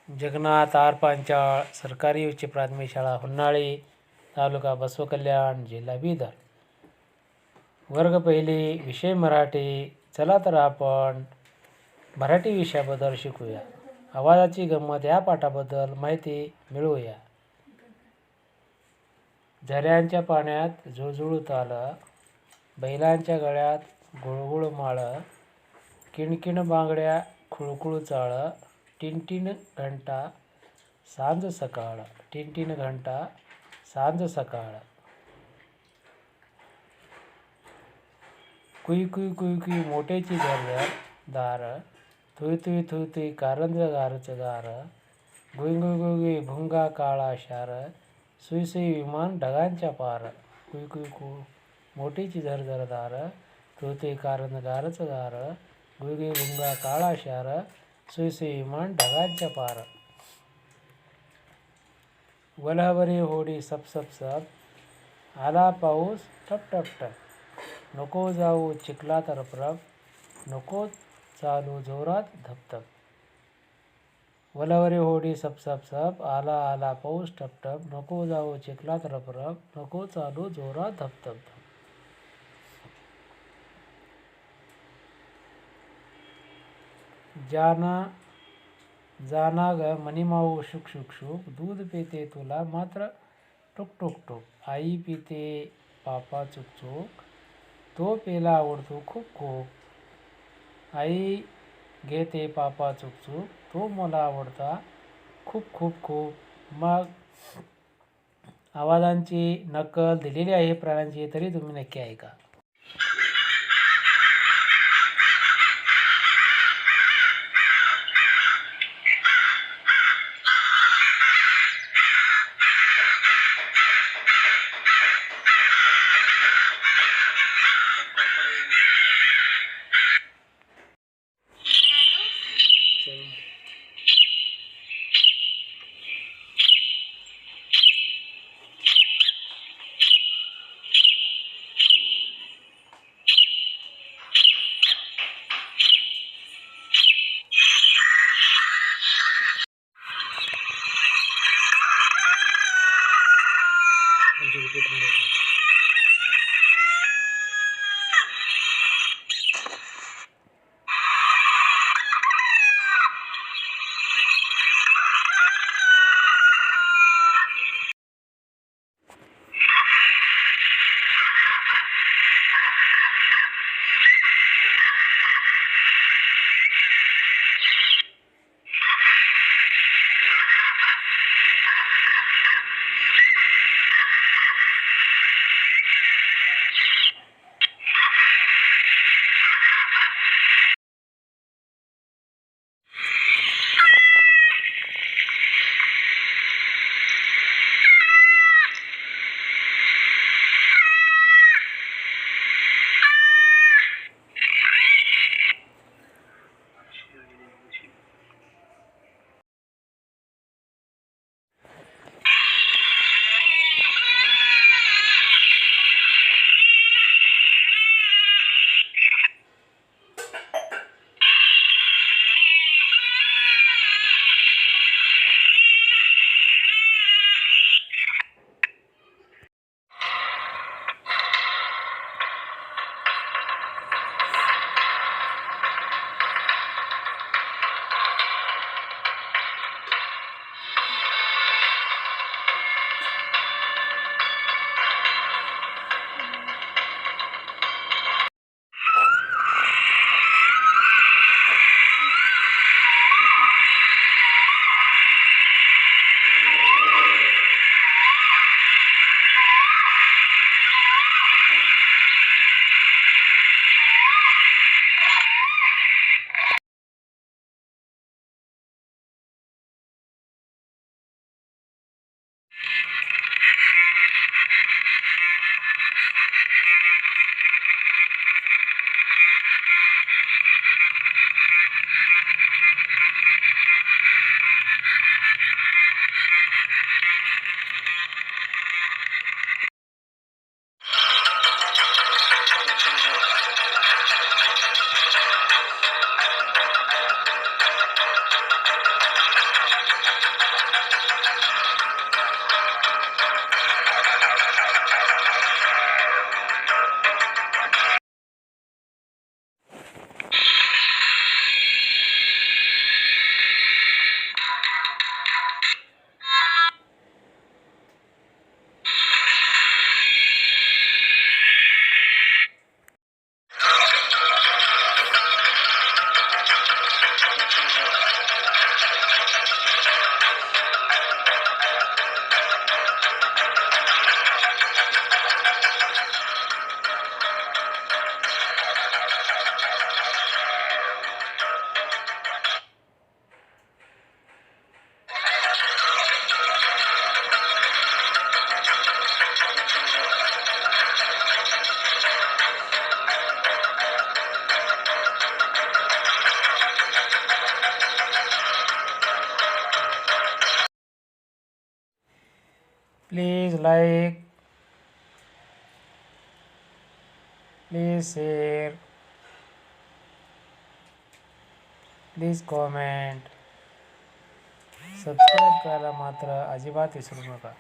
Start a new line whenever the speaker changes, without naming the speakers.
Jagannath R Panchal सरकारी उच्च प्राथमिक शाळा होन्नाळी तालुका बसवकल्याण जिल्हा बिदर. वर्ग पहिले विषय मराठी. चला तर आपण मराठी विषयाबद्दल शिकूया. आवाजाची गंमत या पाठाबद्दल माहिती मिळवूया. झऱ्यांच्या पाण्यात जुळजुळ ताल, बैलांच्या गळ्यात गुळगुळ माळ, किणकिण बांगड्या खुळखुळ चाळ, टिनटिन घंटा सांज सकाळ, टिनटिन घंटा सांज सकाळ. कुई कुई कुई कुई मोठेची झरझर दार, Thuy Thuy Thuy Thuy Karanj गारच गार, गुई गुई गुई गुई भुंगा काळा शार, सुई सुई विमान ढगांच्या पार. कुई कुई कु मोठीची झरझर दार, थुई थुई कारंज गारच गार, गुई गुई भुंगा काळा शार, सुई सुई विमान ढगांच्या पार. वलहवरी होडी सप सप सप, आला पाऊस टप टप टप, नको जाऊ चिखलात रपरप, नको चालू जोरात धपधप. वलहवरी होडी सप सप सप, आला आला पाऊस टप टप, नको जाऊ चिखलात रपरप, नको चालू जोरात धपधप. जाना ग मनीमाऊ शुक शुक शुक, दूध पिते तुला मात्र टुक टुक टुक. आई पिते पापा चुक चुक, तो पेला आवडतो खूप खूप. आई घेते पापा चुक चुक, तो मला आवडता खूप खूप खूप. मग आवाजांची नक्कल दिलेली आहे प्राण्यांची, तरी तुम्ही नक्की ऐका. Please like, please share, please comment, subscribe करायला मात्र अजिबात विसरू नका.